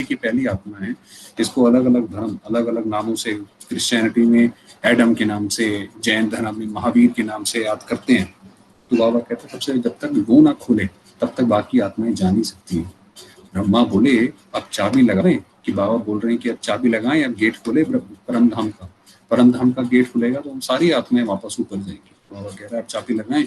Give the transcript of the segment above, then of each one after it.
की पहली आत्मा है। इसको अलग अलग धर्म अलग अलग नामों से, क्रिश्चियनिटी में एडम के नाम से, जैन धर्म में महावीर के नाम से याद करते हैं। तो बाबा कहते हैं सबसे जब तक वो ना खुले तब तक बाकी आत्माएं जा नहीं सकती हैं। ब्रह्मा बोले अब चाबी लगाएं, कि बाबा बोल रहे हैं कि अब चाबी लगाएं, अब गेट खोले परम धाम का। परम धाम का गेट खुलेगा तो हम सारी आत्माएं वापस ऊपर जाएंगी। बाबा कह रहे हैं अब चाबी लगाएं।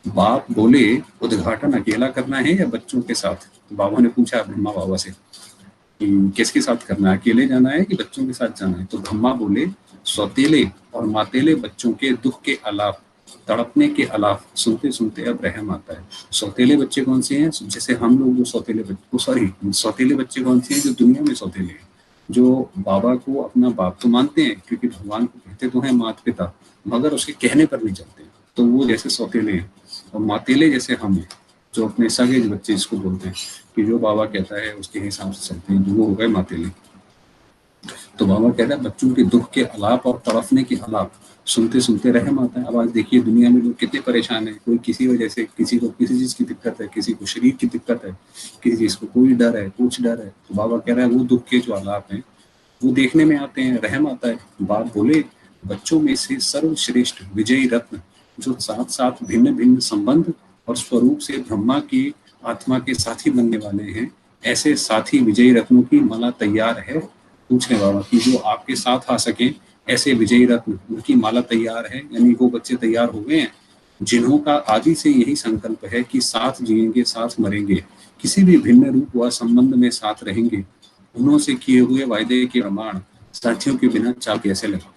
बाप बोले उद्घाटन अकेला करना है या बच्चों के साथ? तो बाबा ने पूछा ब्रह्मा बाबा से कि किसके साथ करना है, अकेले जाना है कि बच्चों के साथ जाना है? तो ब्रह्मा बोले सौतेले और मातेले बच्चों के दुख के अलाप, तड़पने के अलाप सुनते सुनते अब रहम आता है। सौतेले बच्चे कौन से हैं? जैसे हम लोग जो सौतेले बच्चे, सॉरी सौतेले बच्चे कौन से हैं? जो दुनिया में सौतेले हैं, जो बाबा को अपना बाप तो मानते हैं क्योंकि भगवान को कहते तो हैं माता पिता, मगर उसके कहने पर नहीं चलते, तो वो जैसे सौतेले हैं। और मातेले जैसे हम हैं, जो अपने सगे बच्चे इसको बोलते हैं कि जो बाबा कहता है उसके हिसाब से चलते हैं, वो हो गए मातेले। तो बाबा कहता है बच्चों के दुख के अलाप और तड़फने के अलाप सुनते सुनते रहम आता है। अब आज देखिए दुनिया में लोग कितने परेशान है, कोई किसी वजह से, किसी को किसी चीज की दिक्कत है, किसी को शरीर की दिक्कत है, किसी चीज को कोई डर है, कुछ डर है। तो बाबा कह रहा है वो दुख के जो आलाप हैं वो देखने में आते हैं, रहम आता है। बाप बोले बच्चों में से सर्वश्रेष्ठ विजयी रत्न जो साथ साथ भिन्न भिन्न संबंध और स्वरूप से ब्रह्मा की आत्मा के साथी बनने वाले हैं, ऐसे साथी विजयी रत्नों की माला तैयार है। पूछने बाबा कि जो आपके साथ आ सके ऐसे विजयी रत्न, उनकी माला तैयार है, यानी वो बच्चे तैयार हो गए हैं जिन्हों का आदि से यही संकल्प है कि साथ जिएंगे साथ मरेंगे, किसी भी भिन्न रूप व संबंध में साथ रहेंगे। उन्हों से किए हुए वायदे के प्रमाण साथियों के बिना चाल कैसे लगा।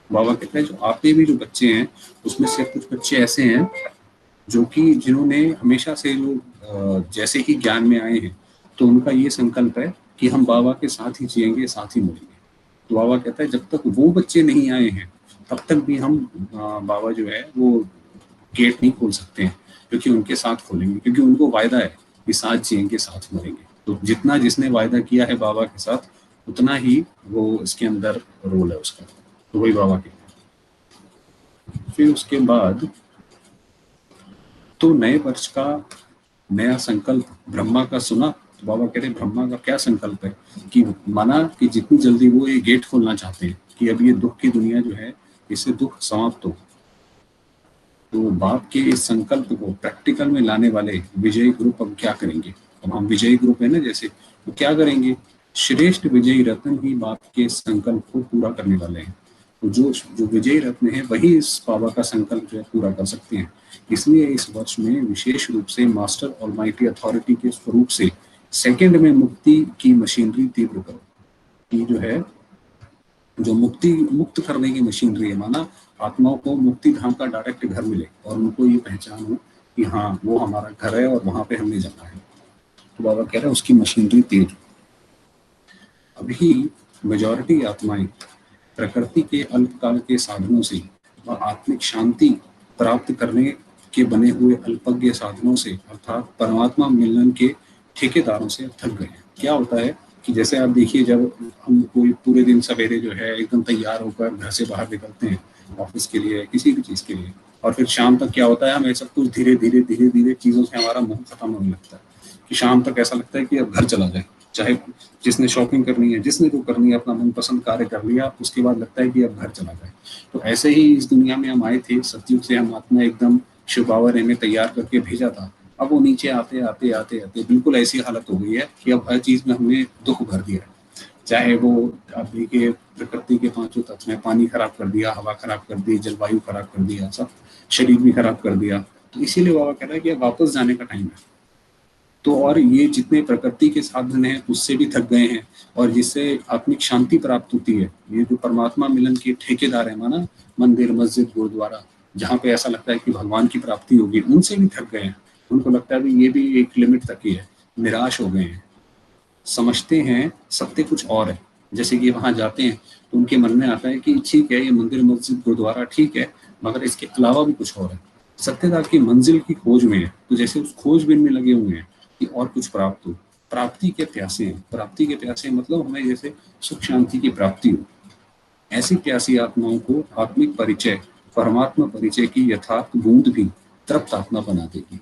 बाबा कहते हैं जो आपके भी जो बच्चे हैं उसमें से कुछ बच्चे ऐसे हैं जो कि जिन्होंने हमेशा से जो जैसे ही ज्ञान में आए हैं तो उनका ये संकल्प है कि हम बाबा के साथ ही जिएंगे साथ ही मरेंगे। तो बाबा कहता है जब तक वो बच्चे नहीं आए हैं तब तक भी हम बाबा जो है वो गेट नहीं खोल सकते हैं, क्योंकि उनके साथ खोलेंगे, क्योंकि उनको वायदा है कि साथ जिएंगे साथ मरेंगे। तो जितना जिसने वायदा किया है बाबा के साथ उतना ही वो इसके अंदर रोल है उसका। तो वही बाबा कहते हैं। फिर उसके बाद तो नए वर्ष का नया संकल्प ब्रह्मा का सुना। तो बाबा कह रहे ब्रह्मा का क्या संकल्प है कि माना कि जितनी जल्दी वो ये गेट खोलना चाहते हैं कि अब ये दुख की दुनिया जो है इससे दुख समाप्त हो। तो बाप के इस संकल्प को प्रैक्टिकल में लाने वाले विजयी ग्रुप अब क्या करेंगे? अब हम विजयी ग्रुप है ना, जैसे वो क्या करेंगे? श्रेष्ठ विजयी रत्न ही बाप के संकल्प को पूरा करने वाले हैं। तो जो जो विजयी रत्न है वही इस बाबा का संकल्प जो है पूरा कर सकते हैं। इसलिए इस वर्ष में विशेष रूप से मास्टर ऑलमाइटी अथॉरिटी के स्वरूप से सेकंड में मुक्ति की मशीनरी तीव्र करो। कि जो है जो मुक्त करने की मशीनरी है, माना आत्माओं को मुक्ति धाम का डायरेक्ट घर मिले और उनको ये पहचान हो कि हाँ वो हमारा घर है और वहां पे हमने जाना है। तो बाबा कह रहे हैं उसकी मशीनरी तेज। अभी मेजॉरिटी आत्माएं प्रकृति के अल्पकाल के साधनों से व आत्मिक शांति प्राप्त करने के बने हुए अल्पज्ञ साधनों से अर्थात परमात्मा मिलन के ठेकेदारों से थक गए हैं। क्या होता है कि जैसे आप देखिए जब हम कोई पूरे दिन सवेरे जो है एकदम तैयार होकर घर से बाहर निकलते हैं ऑफिस के लिए किसी भी चीज के लिए, और फिर शाम तक क्या होता है हमें सब कुछ धीरे धीरे धीरे धीरे चीजों से हमारा मुंह खत्म होने लगता है कि शाम तक ऐसा लगता है कि अब घर चला जाए। चाहे जिसने शॉपिंग करनी है, जिसने जो करनी है, अपना मनपसंद कार्य कर लिया, उसके बाद लगता है कि अब घर चला जाए। तो ऐसे ही इस दुनिया में हम आए थे, सतयुग से हम आत्मा एकदम शिव बाबा ने हमें तैयार करके भेजा था। अब वो नीचे आते आते आते आते बिल्कुल ऐसी हालत हो गई है कि अब हर चीज में हमने दुख भर दिया है। चाहे वो आप देखिए प्रकृति के पांचों तत्व में पानी खराब कर दिया, हवा खराब कर दी, जलवायु खराब कर दिया, सब शरीर भी खराब कर दिया। तो इसीलिए बाबा कह रहा है कि अब वापस जाने का टाइम है। तो और ये जितने प्रकृति के साधन हैं उससे भी थक गए हैं, और जिससे आत्मिक शांति प्राप्त होती है, ये जो परमात्मा मिलन के ठेकेदार है, माना मंदिर मस्जिद गुरुद्वारा, जहाँ पे ऐसा लगता है कि भगवान की प्राप्ति होगी, उनसे भी थक गए हैं। उनको लगता है कि ये भी एक लिमिट तक ही है, निराश हो गए हैं। समझते हैं सत्य कुछ और है। जैसे कि वहां जाते हैं तो उनके मन में आता है कि ठीक है ये मंदिर मस्जिद गुरुद्वारा ठीक है, मगर इसके अलावा भी कुछ और है। सत्यता की मंजिल की खोज में है, तो जैसे उस खोजबीन में लगे हुए हैं कि और कुछ प्राप्त हो। प्राप्ति के प्यासे हैं, प्राप्ति के प्यासे मतलब हमें जैसे सुख शांति की प्राप्ति हो। ऐसी प्यासी आत्माओं को आत्मिक परिचय, परमात्मा परिचय की यथार्थ बूंद भी तृप्त आत्मा बना देगी।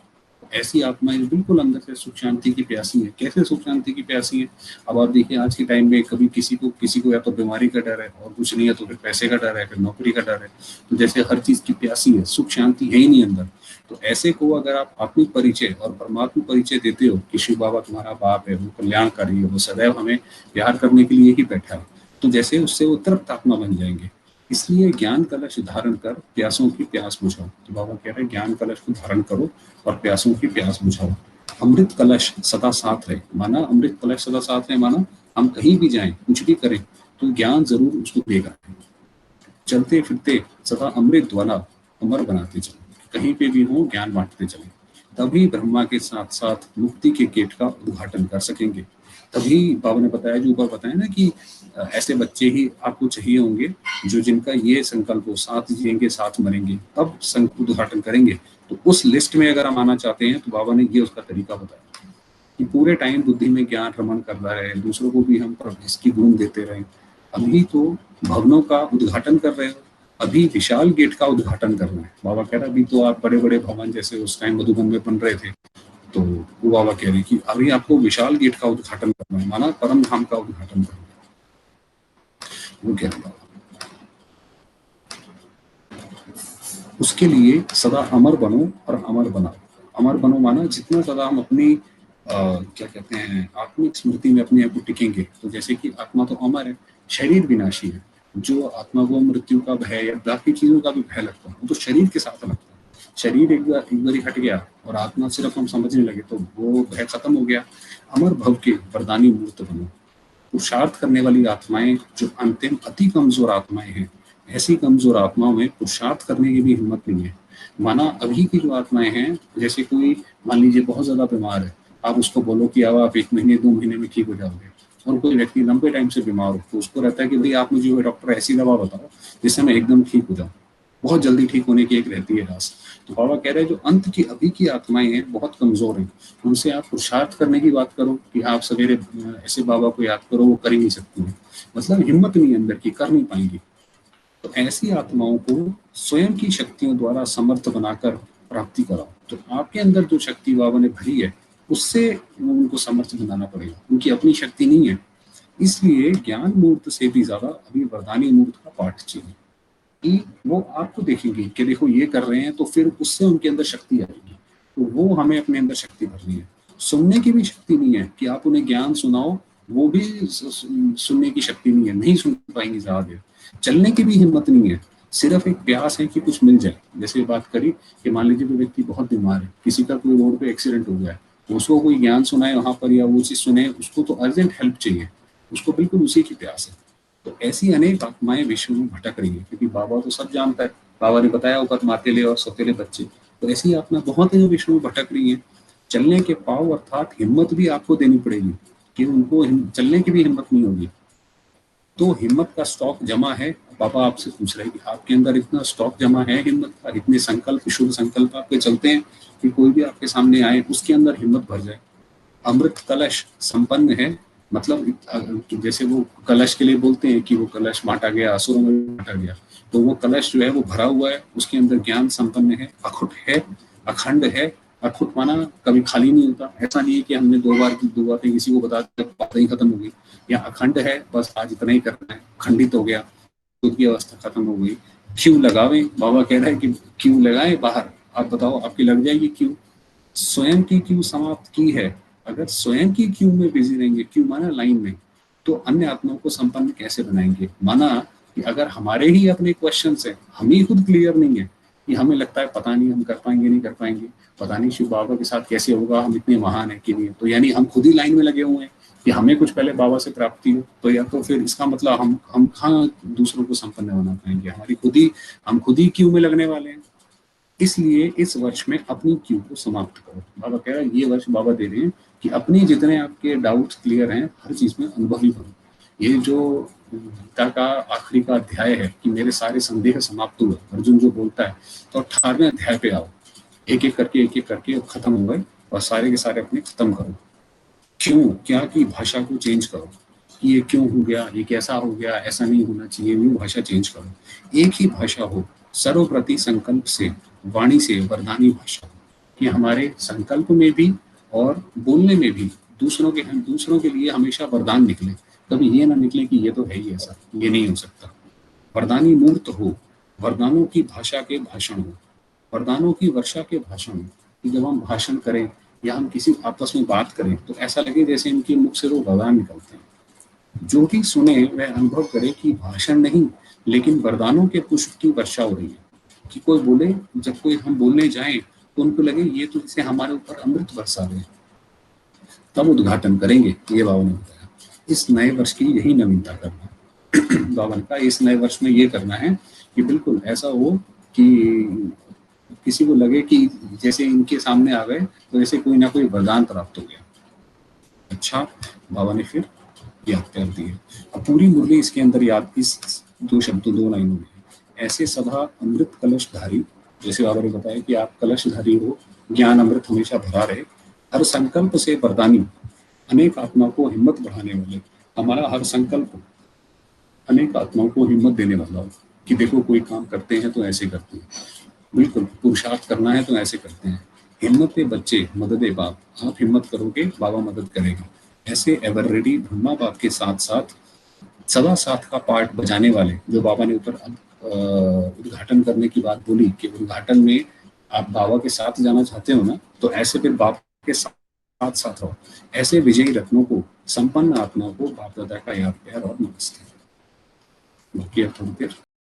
ऐसी आत्माएं जो बिल्कुल अंदर से सुख शांति की प्यासी है। कैसे सुख शांति की प्यासी है? अब आप देखिए आज के टाइम में कभी किसी को या तो बीमारी का डर है और कुछ नहीं है तो फिर पैसे का डर है, फिर नौकरी का डर है। तो जैसे हर चीज की प्यासी है, सुख शांति है ही नहीं अंदर। तो ऐसे को अगर आप अपनी परिचय और परमात्मा परिचय देते हो कि शिव बाबा तुम्हारा बाप है, वो कल्याणकारी है, वो सदैव हमें प्यार करने के लिए ही बैठा है, तो जैसे उससे वो तृप्त आत्मा बन जाएंगे। इसलिए ज्ञान कलश धारण कर प्यासों की प्यास बुझाओ। तो बाबा कह रहे हैं ज्ञान कलश को धारण करो और प्यासों की प्यास बुझाओ। अमृत कलश सदा साथ रहे, माना अमृत कलश सदा साथ रहे, माना हम कहीं भी जाएं कुछ भी करें तो ज्ञान जरूर उसको देगा। चलते फिरते सदा अमृत द्वारा अमर बनाते चले, कहीं पे भी हो ज्ञान बांटते चले, तभी ब्रह्मा के साथ साथ मुक्ति के गेट का उद्घाटन कर सकेंगे। तभी बाबा ने बताया, जो ऊपर बताया ना कि ऐसे बच्चे ही आपको चाहिए होंगे जो जिनका ये संकल्प हो, साथ जिएंगे साथ मरेंगे, तब उद्घाटन करेंगे। तो उस लिस्ट में अगर हम आना चाहते हैं तो बाबा ने ये उसका तरीका बताया कि पूरे टाइम बुद्धि में ज्ञान रमन करना है, दूसरों को भी हम इसकी गुण देते रहें। अभी तो भवनों का उद्घाटन कर रहे हो, अभी विशाल गेट का उद्घाटन करना है। बाबा कह रहा अभी तो आप बड़े बड़े भवन जैसे उस टाइम मधुबन में बन रहे थे, तो वो बाबा कह रहे कि अभी आपको विशाल गेट का उद्घाटन करना है, माना परम धाम का उद्घाटन करना है। वो कह रहा उसके लिए सदा अमर बनो और अमर बनाओ। अमर बनो माना जितना ज्यादा हम अपनी क्या कहते हैं आत्मिक स्मृति में अपने आप को टिकेंगे। तो जैसे कि आत्मा तो अमर है, शरीर विनाशी है। जो आत्मा को मृत्यु का भय या बाकी चीजों का भी भय लगता है वो तो शरीर के साथ लगता है। शरीर एक बार हट गया और आत्मा सिर्फ हम समझने लगे तो वो भय खत्म हो गया। अमर भव के वरदानी मूर्त बनो। पुरुषार्थ करने वाली आत्माएं जो अंतिम अति कमजोर आत्माएं हैं, ऐसी कमजोर आत्माओं में पुरुषार्थ करने की भी हिम्मत नहीं है। माना अभी की जो आत्माएं हैं, जैसे कोई मान लीजिए बहुत ज्यादा बीमार है, आप उसको बोलो कि अब आप 1 महीने 2 महीने में ठीक हो जाओगे, और कोई व्यक्ति लंबे टाइम से बीमार हो तो उसको रहता है कि भाई आप मुझे डॉक्टर ऐसी दवा बताओ जिससे मैं एकदम ठीक हो जाऊं। बहुत जल्दी ठीक होने की एक रहती है रास। तो बाबा कह रहे हैं जो अंत की अभी की आत्माएं हैं बहुत कमजोर हैं, उनसे आप पुरुषार्थ करने की बात करो कि आप सवेरे ऐसे बाबा को याद करो, वो कर ही नहीं सकती हैं, मतलब हिम्मत नहीं अंदर की, कर नहीं पाएंगी। तो ऐसी आत्माओं को स्वयं की शक्तियों द्वारा समर्थ बनाकर प्राप्ति कराओ। तो आपके अंदर जो शक्ति बाबा ने भरी है उससे उनको समर्थ बनाना पड़ेगा, उनकी अपनी शक्ति नहीं है। इसलिए ज्ञान मूर्त से भी ज्यादा अभी वरदानी मूर्त का पाठ चाहिए कि वो आपको देखेंगे कि देखो ये कर रहे हैं, तो फिर उससे उनके अंदर शक्ति आएगी। तो वो हमें अपने अंदर शक्ति भरनी है। सुनने की भी शक्ति नहीं है कि आप उन्हें ज्ञान सुनाओ, वो भी सुनने की शक्ति नहीं है, नहीं सुन पाएंगे ज्यादा देर। चलने की भी हिम्मत नहीं है, सिर्फ एक प्यास है कि कुछ मिल जाए। जैसे बात करी कि मान लीजिए कोई व्यक्ति बहुत बीमार है, किसी का कोई रोड पे एक्सीडेंट हो गया है, तो उसको कोई ज्ञान सुनाए वहां पर या वो चीज सुने, उसको तो अर्जेंट हेल्प चाहिए, उसको बिल्कुल उसी की प्यास है। तो ऐसी अनेक आत्माएं विश्व में भटक रही है, क्योंकि बाबा तो सब जानता है, बाबा ने बताया ऊपर मातेले और सौतेले बच्चे। तो ऐसी आत्मा बहुत है जो विश्व में भटक रही है। चलने के पाव अर्थात हिम्मत भी आपको देनी पड़ेगी कि उनको चलने की भी हिम्मत नहीं होगी। तो हिम्मत का स्टॉक जमा है। बाबा आपसे पूछ रहे हैं कि आपके अंदर इतना स्टॉक जमा है हिम्मत का, इतने संकल्प शुभ संकल्प आपके चलते हैं कि कोई भी आपके सामने आए उसके अंदर हिम्मत भर जाए। अमृत कलश संपन्न है, मतलब जैसे वो कलश के लिए बोलते हैं कि वो कलश बांटा गया, असुरों में बांटा गया, तो वो कलश जो है वो भरा हुआ है, उसके अंदर ज्ञान संपन्न है, अखुट है, अखंड है। अखुट माना कभी खाली नहीं होता, ऐसा नहीं है कि हमने दो बातें किसी को बता दी बात ही खत्म हो गई। या अखंड है, बस आज इतना ही करना है, खंडित हो गया, खुद की अवस्था खत्म हो गई। क्यों लगावे, बाबा कह रहे हैं कि क्यों लगाए बाहर, आप बताओ आपकी लग जाएगी क्यों। स्वयं की क्यों समाप्त की है। अगर स्वयं की क्यों में बिजी रहेंगे, क्यों माना लाइन में, तो अन्य आत्माओं को संपन्न कैसे बनाएंगे। माना कि अगर हमारे ही अपने क्वेश्चन है, हम ही खुद क्लियर नहीं है, कि हमें लगता है पता नहीं हम कर पाएंगे नहीं कर पाएंगे, पता नहीं शिव बाबा के साथ कैसे होगा, हम इतने महान है कि नहीं, तो यानी हम खुद ही लाइन में लगे हुए हैं कि हमें कुछ पहले बाबा से प्राप्ति हो। तो या तो फिर इसका मतलब हम कहाँ दूसरों को संपन्न बना पाएंगे, हम खुद ही क्यों में लगने वाले हैं। इसलिए इस वर्ष में अपनी क्यू को समाप्त करो। बाबा कह रहा है ये वर्ष बाबा दे रहे हैं कि अपनी जितने आपके डाउट्स क्लियर हैं हर चीज में अनुभवी बनो। ये जो गीता का आखिरी का अध्याय है कि मेरे सारे संदेह समाप्त हुए, अर्जुन जो बोलता है, तो 18वें अध्याय पे आओ, एक एक करके खत्म हो गए और सारे के सारे अपने खत्म करो। क्यों क्या की भाषा को चेंज करो कि ये क्यों हो गया, ये कैसा हो गया, ऐसा नहीं होना चाहिए, न्यू भाषा चेंज करो। एक ही भाषा हो, सर्वप्रति संकल्प से, वाणी से वरदानी भाषा, कि हमारे संकल्प में भी और बोलने में भी हम दूसरों के लिए हमेशा वरदान निकले। कभी ये ना निकले कि ये तो है ही ऐसा, ये नहीं हो सकता। वरदानी मूर्त हो, वरदानों की भाषा के भाषण हो, वरदानों की वर्षा के भाषण हो, कि जब हम भाषण करें या हम किसी आपस में बात करें तो ऐसा लगे जैसे इनके मुख से वो वरदान निकलते हैं। जो भी सुने वह अनुभव करे कि भाषण नहीं लेकिन वरदानों के पुष्प की वर्षा हो रही है। कि कोई बोले, जब कोई हम बोलने जाएं तो उनको लगे ये तो जैसे हमारे ऊपर अमृत बरसा रहे हैं, तब उद्घाटन करेंगे। ये बाबा ने बताया। इस नए वर्ष की यही नवीनता करना है। बाबा ने कहा इस नए वर्ष में ये करना है कि बिल्कुल ऐसा हो कि किसी को लगे कि जैसे इनके सामने आ गए तो जैसे कोई ना कोई वरदान प्राप्त हो गया। अच्छा, बाबा ने फिर याद कर दिए। अब पूरी मुरली इसके अंदर याद, इस दो शब्दों, दो लाइनों में है। ऐसे सदा अमृत कलशधारी, जैसे बाबा ने बताया कि आप कलशधारी हो, ज्ञान अमृत हमेशा भरा रहे। हर संकल्प से वरदानी, अनेक आत्माओं को हिम्मत बढ़ाने वाले। हमारा हर संकल्प अनेक आत्माओं को हिम्मत देने वाला हो कि देखो कोई काम करते हैं तो ऐसे करते हैं, बिल्कुल पुरुषार्थ करना है तो ऐसे करते हैं। हिम्मत के बच्चे, मदद ए बाप, आप हिम्मत करोगे बाबा मदद करेगा। ऐसे एवर रेडी ब्रह्मा बाप के साथ साथ सदा साथ का पार्ट बजाने वाले, जो बाबा ने ऊपर उद्घाटन करने की बात बोली कि उद्घाटन में आप बाबा के साथ जाना चाहते हो ना, तो ऐसे फिर बाबा के साथ साथ रहो। ऐसे विजयी रत्नों को, संपन्न आत्माओं को बाप दादा का याद प्यार और नमस्ते। बाकी अब थोड़ी देर